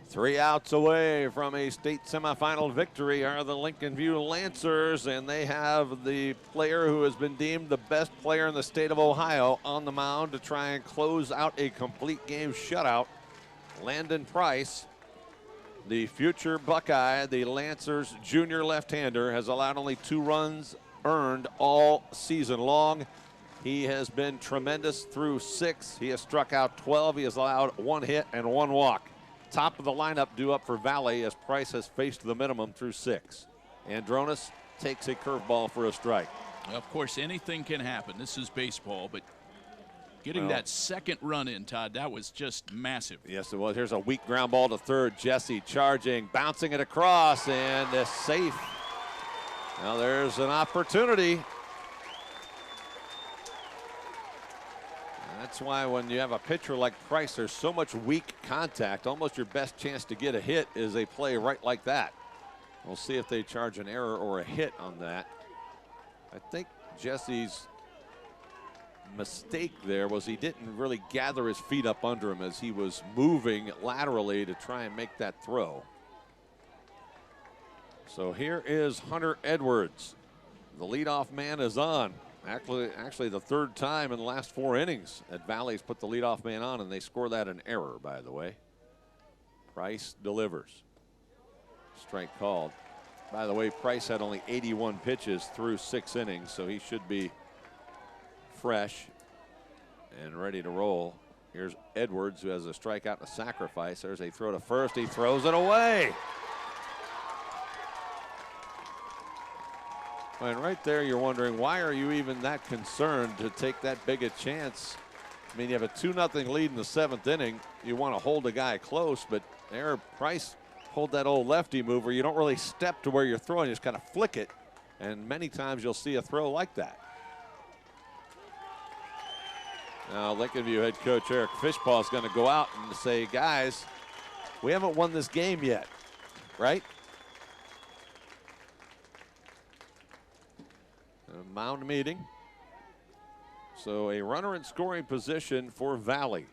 Three outs away from a state semifinal victory are the Lincoln View Lancers, and they have the player who has been deemed the best player in the state of Ohio on the mound to try and close out a complete game shutout. Landon Price, the future Buckeye, the Lancers junior left-hander, has allowed only 2 runs earned all season long. He has been tremendous through 6. He has struck out 12. He has allowed 1 hit and 1 walk. Top of the lineup due up for Valley as Price has faced the minimum through 6. Andronis takes a curveball for a strike. Well, of course, anything can happen. This is baseball, but getting that second run in, Todd, that was just massive. Yes, it was. Here's a weak ground ball to third. Jesse charging, bouncing it across, and is safe. Now there's an opportunity. That's why when you have a pitcher like Price, there's so much weak contact. Almost your best chance to get a hit is a play right like that. We'll see if they charge an error or a hit on that. I think Jesse's mistake there was he didn't really gather his feet up under him as he was moving laterally to try and make that throw. So here is Hunter Edwards. The leadoff man is on. Actually the 3rd time in the last 4 innings that Valley's put the leadoff man on, and they score that an error, by the way. Price delivers. Strike called. By the way, Price had only 81 pitches through 6 innings, so he should be fresh and ready to roll. Here's Edwards, who has a strikeout and a sacrifice. There's a throw to first. He throws it away. And right there, you're wondering, why are you even that concerned to take that big a chance? I mean, you have a 2-0 lead in the 7th inning. You want to hold a guy close, but there, Price pulled that old lefty move where you don't really step to where you're throwing, you just kind of flick it. And many times you'll see a throw like that. Now, Lincoln View head coach Eric Fishpaw is going to go out and say, guys, we haven't won this game yet, right? A mound meeting. So a runner in scoring position for Valley.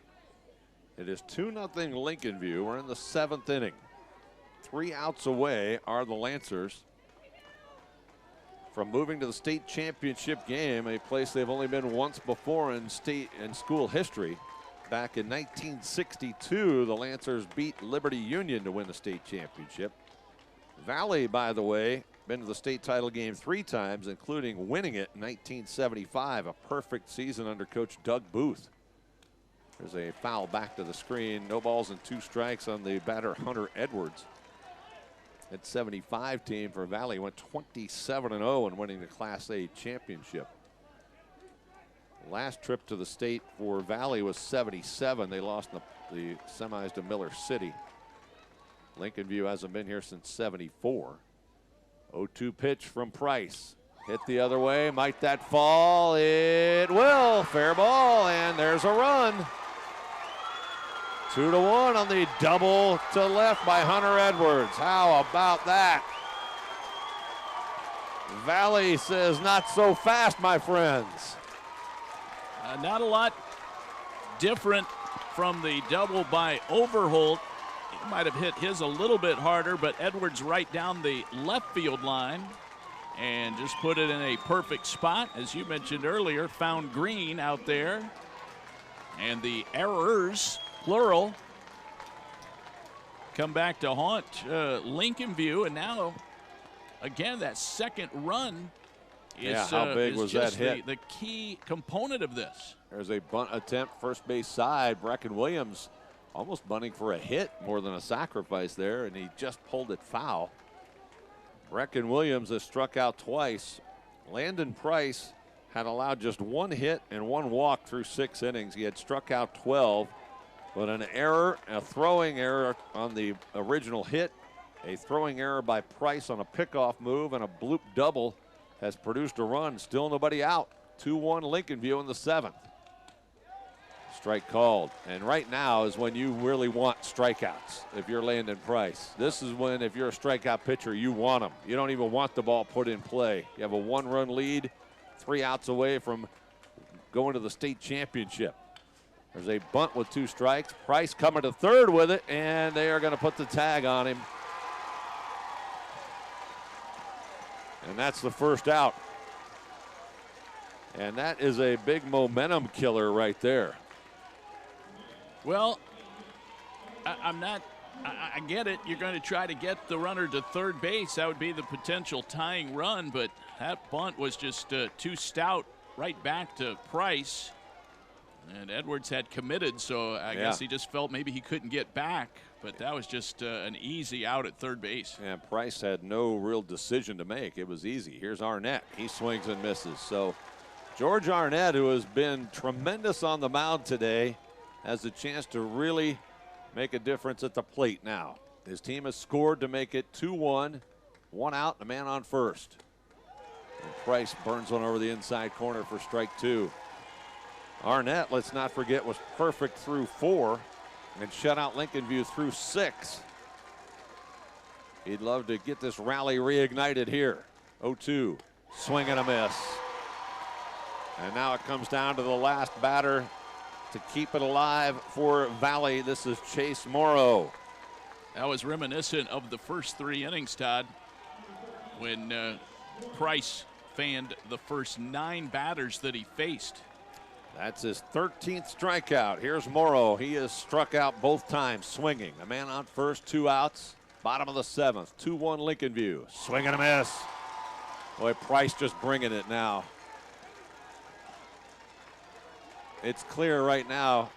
It is 2-0 Lincoln View. We're in the 7th inning. 3 outs away are the Lancers from moving to the state championship game, a place they've only been once before in state and school history. Back in 1962, the Lancers beat Liberty Union to win the state championship. Valley, by the way, been to the state title game 3 times, including winning it in 1975, a perfect season under Coach Doug Booth. There's a foul back to the screen. No balls and 2 strikes on the batter Hunter Edwards. That 75 team for Valley went 27-0 in winning the Class A championship. Last trip to the state for Valley was 77. They lost in the semis to Miller City. Lincoln View hasn't been here since 74. 0-2 pitch from Price. Hit the other way. Might that fall? It will. Fair ball, and there's a run. 2-1 on the double to left by Hunter Edwards. How about that? Valley says, not so fast, my friends. Not a lot different from the double by Overholt. He might have hit his a little bit harder, but Edwards right down the left field line and just put it in a perfect spot. As you mentioned earlier, found green out there. And the errors, plural, come back to haunt Lincoln View. And now, again, that second run is, how big was that hit? The key component of this. There's a bunt attempt, first base side. Brecken Williams almost bunting for a hit more than a sacrifice there, and he just pulled it foul. Brecken Williams has struck out twice. Landon Price had allowed just 1 hit and 1 walk through 6 innings. He had struck out 12, but an error, a throwing error on the original hit, a throwing error by Price on a pickoff move, and a bloop double has produced a run. Still nobody out. 2-1 Lincoln View in the 7th. Strike called. And right now is when you really want strikeouts if you're Landon Price. This is when, if you're a strikeout pitcher, you want them. You don't even want the ball put in play. You have a 1-run lead, 3 outs away from going to the state championship. There's a bunt with 2 strikes. Price coming to third with it, and they are going to put the tag on him. And that's the first out. And that is a big momentum killer right there. Well, I get it. You're going to try to get the runner to third base. That would be the potential tying run, but that bunt was just too stout right back to Price. And Edwards had committed, so I guess he just felt maybe he couldn't get back. But that was just an easy out at third base. And Price had no real decision to make. It was easy. Here's Arnett. He swings and misses. So George Arnett, who has been tremendous on the mound today, has a chance to really make a difference at the plate now. His team has scored to make it 2-1, 1 out, and a man on first. And Price burns one over the inside corner for strike 2. Arnett, let's not forget, was perfect through 4 and shut out Lincoln View through 6. He'd love to get this rally reignited here. 0-2, swing and a miss. And now it comes down to the last batter to keep it alive for Valley. This is Chase Morrow. That was reminiscent of the first 3 innings, Todd, when Price fanned the first 9 batters that he faced. That's his 13th strikeout. Here's Morrow. He has struck out both times, swinging. A man on first, 2 outs. Bottom of the 7th, 2-1 Lincoln View. Swing and a miss. Boy, Price just bringing it now. It's clear right now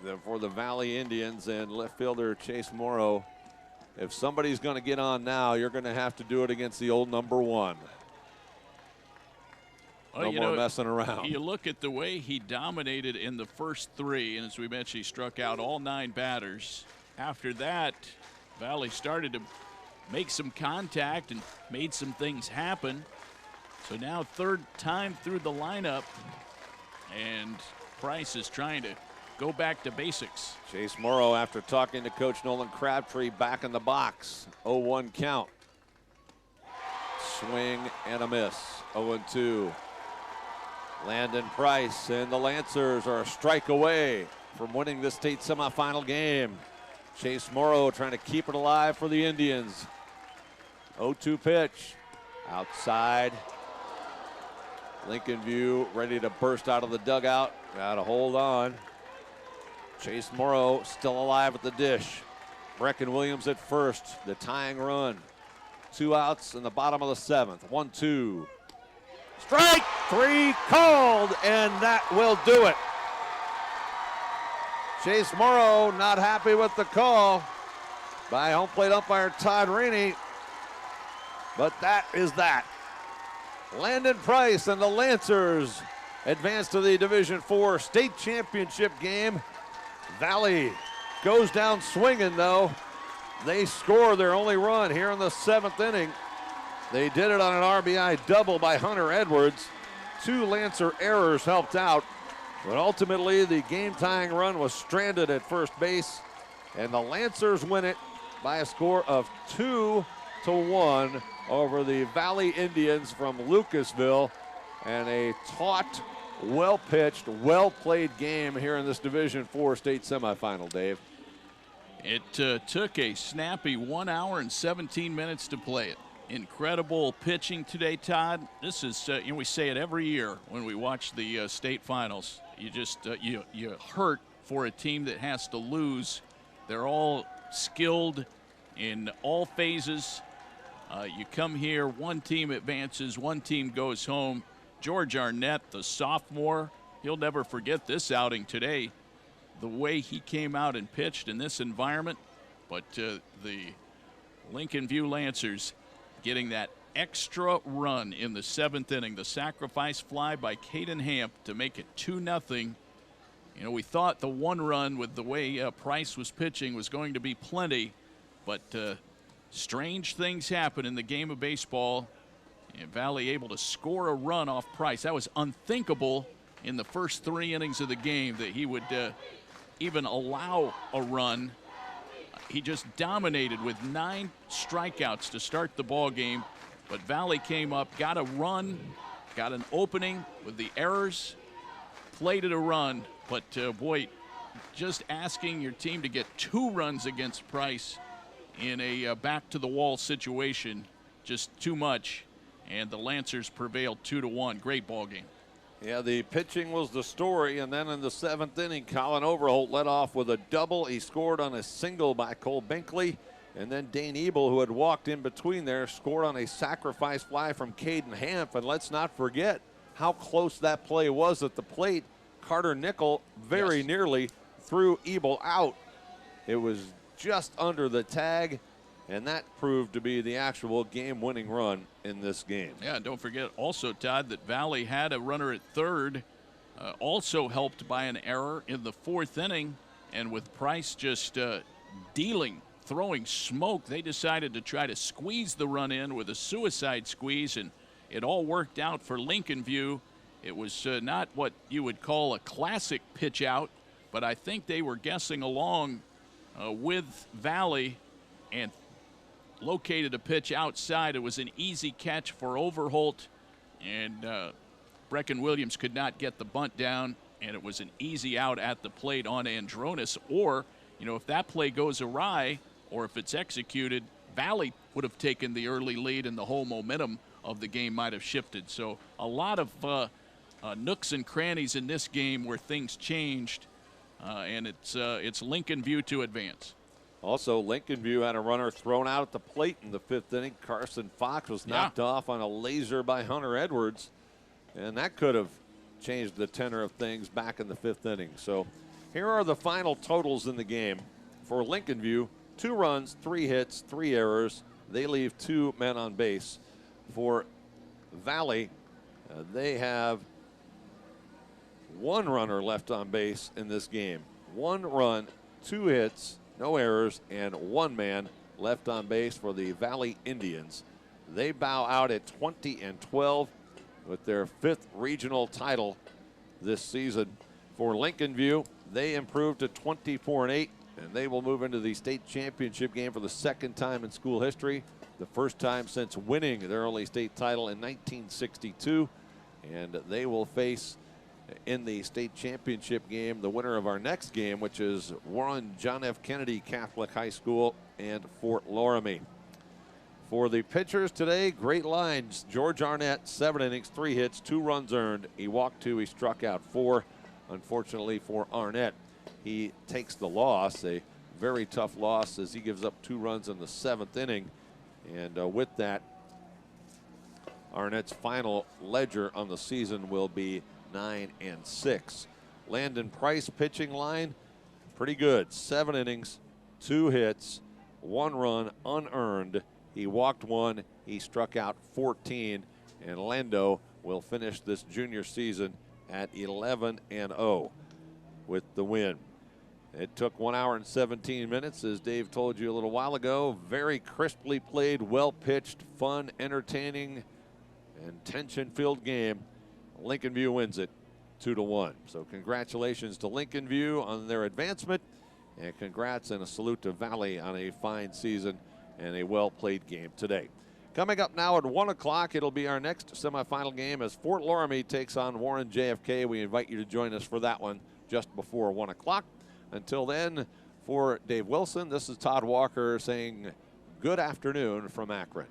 that for the Valley Indians and left fielder Chase Morrow, if somebody's going to get on now, you're going to have to do it against the old number 1. Well, no more messing around. You look at the way he dominated in the first 3, and as we mentioned, he struck out all 9 batters. After that, Valley started to make some contact and made some things happen. So now 3rd time through the lineup, and Price is trying to go back to basics. Chase Morrow, after talking to Coach Nolan Crabtree, back in the box. 0-1 count. Swing and a miss. 0-2. Landon Price and the Lancers are a strike away from winning the state semifinal game. Chase Morrow trying to keep it alive for the Indians. 0-2 pitch. Outside. Lincoln View ready to burst out of the dugout. Got to hold on. Chase Morrow still alive at the dish. Brecken Williams at first, the tying run. 2 outs in the bottom of the 7th. 1-2. Strike 3 called, and that will do it. Chase Morrow not happy with the call by home plate umpire Todd Rainey, but that is that. Landon Price and the Lancers advance to the Division IV state championship game. Valley goes down swinging, though. They score their only run here in the 7th inning. They did it on an RBI double by Hunter Edwards. 2 Lancer errors helped out, but ultimately the game-tying run was stranded at first base, and the Lancers win it by a score of 2-1 over the Valley Indians from Lucasville, and a taut, well-pitched, well-played game here in this Division IV state semifinal, Dave. It took a snappy 1 hour and 17 minutes to play it. Incredible pitching today, Todd. This is, we say it every year when we watch the state finals. You just, you hurt for a team that has to lose. They're all skilled in all phases. You come here, one team advances, one team goes home. George Arnett, the sophomore, he'll never forget this outing today, the way he came out and pitched in this environment. But the Lincoln View Lancers getting that extra run in the 7th inning, the sacrifice fly by Caden Hamp to make it 2-0. You know, we thought the 1 run with the way Price was pitching was going to be plenty, but strange things happen in the game of baseball. And Valley able to score a run off Price. That was unthinkable in the first 3 innings of the game that he would even allow a run. He just dominated with 9 strikeouts to start the ball game, but Valley came up, got a run, got an opening with the errors, plated a run, but boy, just asking your team to get 2 runs against Price in a back-to-the-wall situation, just too much, and the Lancers prevailed 2-1. Great ball game. Yeah, the pitching was the story, and then in the 7th inning, Colin Overholt led off with a double. He scored on a single by Cole Binkley, and then Dane Ebel, who had walked in between there, scored on a sacrifice fly from Caden Hamp. And let's not forget how close that play was at the plate. Carter Nickel very nearly threw Ebel out. It was just under the tag, and that proved to be the actual game-winning run in this game. Yeah, don't forget also, Todd, that Valley had a runner at third, also helped by an error in the 4th inning, and with Price just throwing smoke, they decided to try to squeeze the run in with a suicide squeeze, and it all worked out for Lincoln View. It was not what you would call a classic pitch out, but I think they were guessing along with Valley and located a pitch outside. It was an easy catch for Overholt, and Brecken Williams could not get the bunt down, and it was an easy out at the plate on Andronis. Or, you know, if that play goes awry or if it's executed, Valley would have taken the early lead and the whole momentum of the game might have shifted. So a lot of nooks and crannies in this game where things changed, and it's Lincoln View to advance. Also, Lincoln View had a runner thrown out at the plate in the 5th inning. Carson Fox was knocked off on a laser by Hunter Edwards, and that could have changed the tenor of things back in the 5th inning. So here are the final totals in the game. For Lincoln View, 2 runs, 3 hits, 3 errors. They leave 2 men on base. For Valley, they have 1 runner left on base in this game. 1 run, 2 hits, no errors, and 1 man left on base for the Valley Indians. They bow out at 20-12 with their 5th regional title this season. For Lincoln View, they improved to 24-8, and they will move into the state championship game for the 2nd time in school history, the 1st time since winning their only state title in 1962. And they will face in the state championship game the winner of our next game, which is Warren John F. Kennedy Catholic High School and Fort Loramie. For the pitchers today, great lines. George Arnett, 7 innings, 3 hits, 2 runs earned. He walked 2, he struck out 4. Unfortunately for Arnett, he takes the loss, a very tough loss, as he gives up 2 runs in the 7th inning. And with that, Arnett's final ledger on the season will be 9-6. Landon Price pitching line, pretty good. 7 innings, 2 hits, 1 run unearned. He walked 1, he struck out 14, and Lando will finish this junior season at 11-0 with the win. It took 1 hour and 17 minutes, as Dave told you a little while ago. Very crisply played, well pitched, fun, entertaining, and tension-filled game. Lincoln View wins it 2-1. So congratulations to Lincoln View on their advancement, and congrats and a salute to Valley on a fine season and a well-played game today. Coming up now at 1 o'clock, it'll be our next semifinal game as Fort Loramie takes on Warren JFK. We invite you to join us for that one just before 1 o'clock. Until then, for Dave Wilson, this is Todd Walker saying good afternoon from Akron.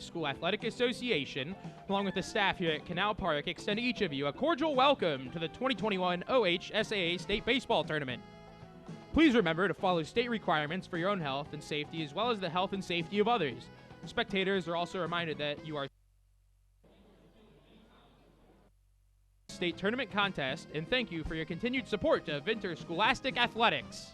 School Athletic Association, along with the staff here at Canal Park, extend each of you a cordial welcome to the 2021 OHSAA State Baseball Tournament. Please remember to follow state requirements for your own health and safety, as well as the health and safety of others. Spectators are also reminded that you are state tournament contest, and thank you for your continued support of interscholastic athletics.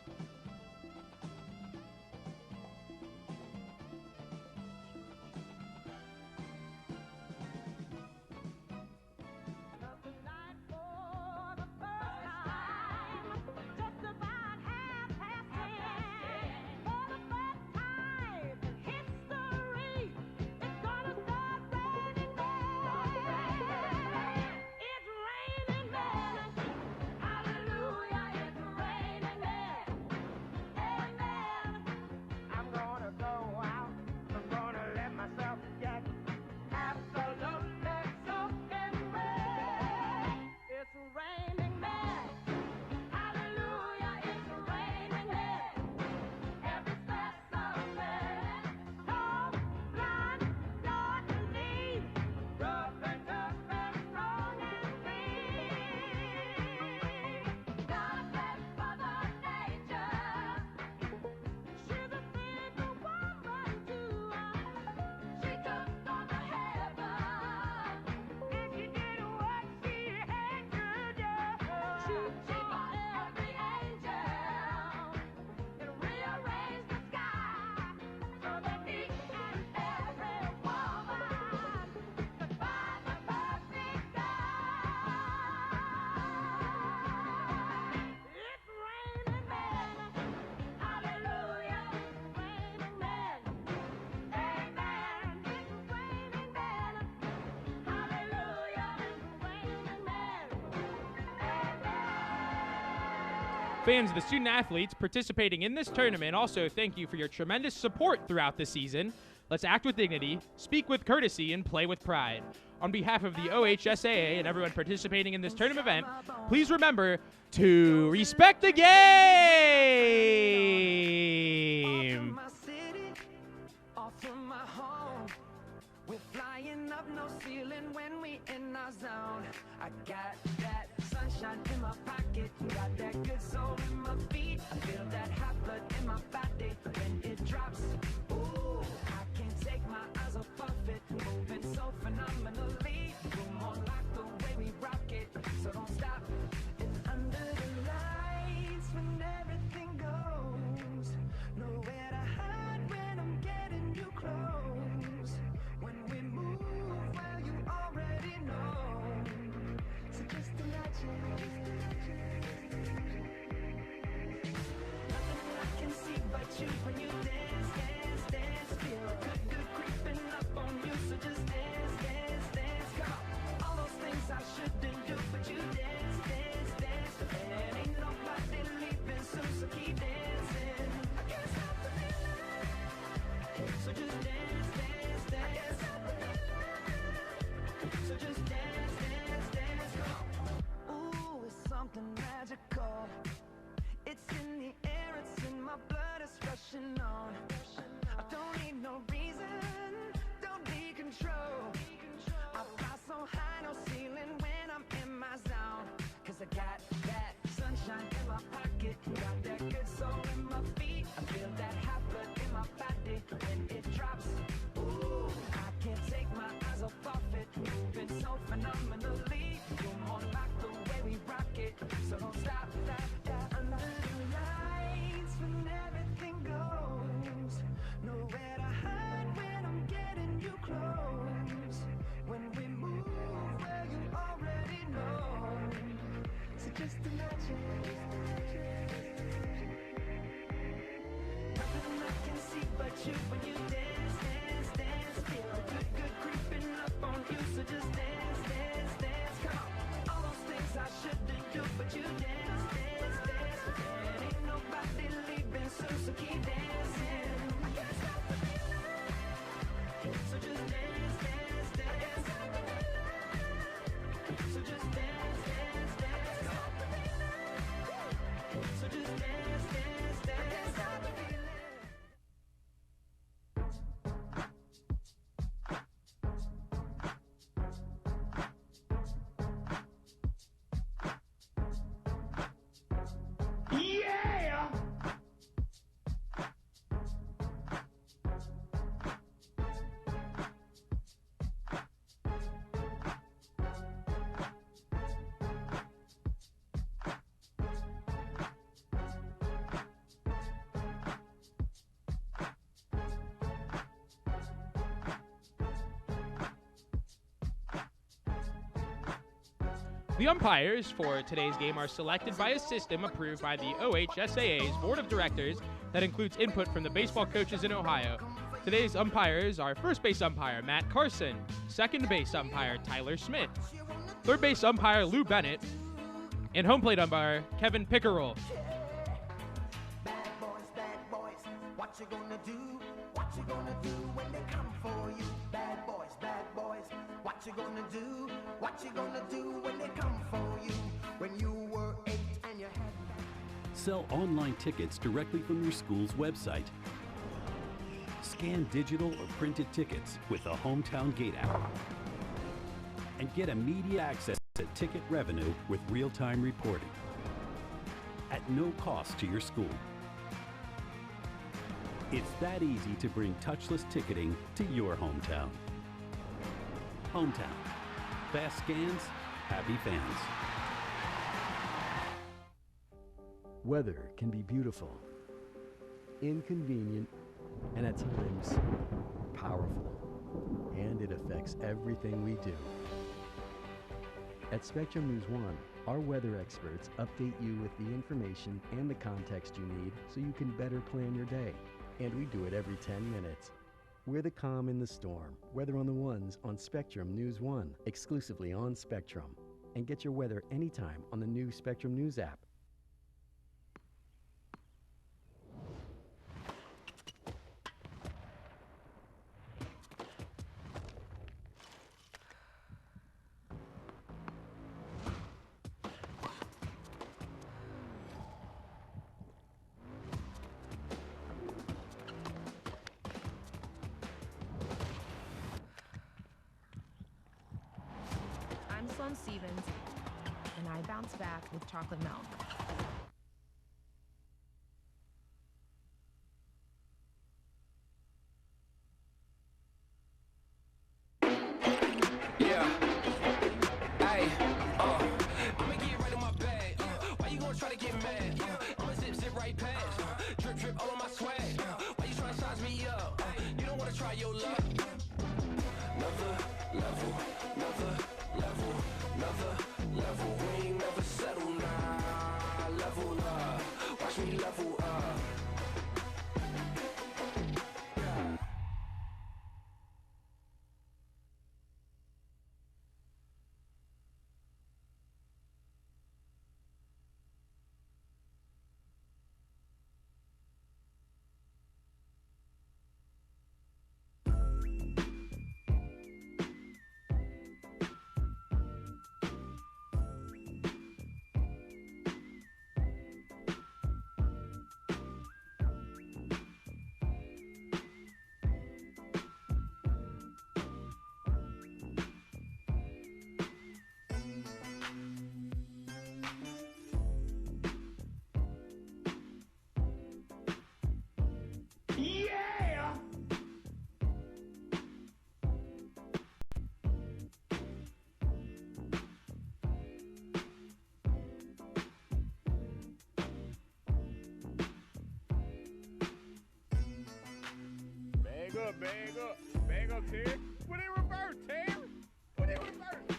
Fans of the student athletes participating in this tournament also thank you for your tremendous support throughout the season. Let's act with dignity, speak with courtesy, and play with pride. On behalf of the OHSAA and everyone participating in this tournament event, please remember to respect the game. We're flying up, no ceiling when we in our zone. I got that sunshine in my pocket, got that good soul in my feet. I feel that hot blood in my body when it drops. Ooh, I can't take my eyes off of it, moving so phenomenally. Room on lock the way we rock it, so don't stop. And under the lights when everything goes, nowhere to hide when I'm getting you close. When we move, well, you already know. So just imagine. Nothing I can see but you when you dance, dance, dance. Feel good, good creeping up on you. So just dance, dance, dance. Come on. All those things I shouldn't do, but you dance, dance, dance. And ain't nobody leaving soon, so keep dancing. I can't stop the feeling. So just dance, dance, dance. So just dance, dance, dance, come on. Ooh, it's something magical. It's in the air, it's in my blood, it's rushing on. I don't need no reason, don't need control. I fly so high, no ceiling when I'm in my zone. Cause I got that sunshine in my pocket, got that good soul in my feet. I feel that hot blood in my body when it drops. Ooh, I can't take my eyes off of it, moving so phenomenally. Room on lock the way we rock it, so don't stop, stop, stop. Under the lights when everything goes, nowhere to hide when I'm getting you close. When we move, well, you already know. So just imagine. Nothing I can see but you when you dance, dance, dance. Feel good, good creeping up on you. So just dance, dance, dance. Come on. All those things I shouldn't do, but you dance, dance, dance. And ain't nobody leaving soon, so keep dancing. I can't stop the feeling. So just dance, dance, dance. So just dance, dance, dance. So just dance, dance, dance. I can't stop the feeling. The umpires for today's game are selected by a system approved by the OHSAA's Board of Directors that includes input from the baseball coaches in Ohio. Today's umpires are first base umpire Matt Carson, second base umpire Tyler Smith, third base umpire Lou Bennett, and home plate umpire Kevin Pickerel. Bad boys, what you gonna do? What you gonna do when they come for you? Bad boys, what you gonna do? What you gonna do when they come for you? When you were 8 and you had... Sell online tickets directly from your school's website. Scan digital or printed tickets with the Hometown Gate app. And get immediate access to ticket revenue with real-time reporting. At no cost to your school. It's that easy to bring touchless ticketing to your hometown. Hometown. Fast scans, happy fans. Weather can be beautiful, inconvenient, and at times powerful, and it affects everything we do. At Spectrum News 1, our weather experts update you with the information and the context you need so you can better plan your day. And we do it every 10 minutes. We're the calm in the storm. Weather on the Ones on Spectrum News 1, exclusively on Spectrum. And get your weather anytime on the new Spectrum News app. I'm Sloan Stevens, and I bounce back with chocolate milk. Yeah. Hey, I'ma get right in my bag. Why you gonna try to get mad? I'ma zip right past. Drip all on my swag. Why you trying to size me up? You don't wanna try your luck. Another level, we ain't never settle now. Level up, watch me level up. Bag up, Terry. Put it in reverse, Terry. Put it in reverse.